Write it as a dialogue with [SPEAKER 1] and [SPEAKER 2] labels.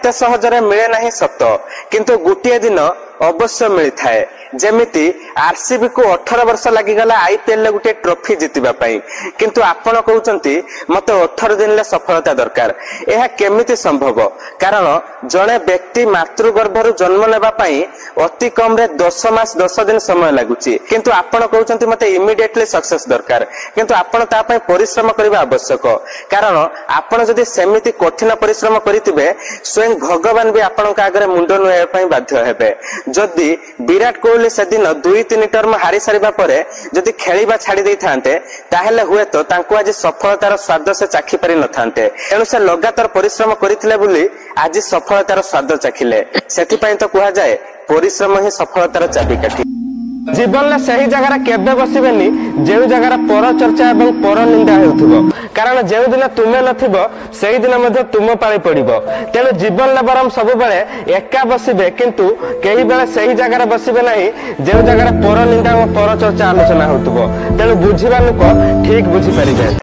[SPEAKER 1] एते सहजरे मिले नहीं सत किंतु गोटे दिन अवश्य मिलता है। जेमिति आरसीबी को 18 वर्ष लगिगला आईपीएल गोटे ट्रॉफी जितिबा पई किंतु आपण कहउचंती मते 18 दिन ले सफलता दरकार। यह केमिति संभव? कारण जड़े व्यक्ति मातृगर्भरु जन्म नेबा पई अति कम रे 10 मास 10 दिन समय लागुची किंतु आपण कहउचंती मते इमिडिएटली सक्सेस दरकार किंतु आपण ता पई परिश्रम करबा आवश्यक। कारण आपण जदि सेमिति कठिन परिश्रम करितिबे स्वयं भगवान भी आपण का आगे मुंड नुआ पई बाध्य हेबे। जदि विराट कोहली से दिन 2-3 टर्म हारी सारिबा परे जदि खेलिबा छाड़ी दै थांते ताहेले हुए तो तांको आज सफलतार स्वाद से चाखी पारि न थांते। एनु से लगातार परिश्रम करिथिले बोली आज सफलतार स्वाद चाखिले। सेथि पई तो कुहा जाय परिश्रम ही सफलतार चाबिकाठी। जीवन में सही जगह केबे बसबेनी जो जगह पर चर्चा एवं पर निंदा हेउथिबो। कारण जो दिन तुमे नथिबो सही दिन मध्ये तुम पाଳି पड़िबो। तेणु जीवन में बरम सब बेले एका बसबे किंतु कई बेले सही जगह बसबे नहीं जो जगह पर निंदा और पर चर्चा आलोचना होउथिबो। तेणु बुझिबा लोक ठीक बुझी परिबे।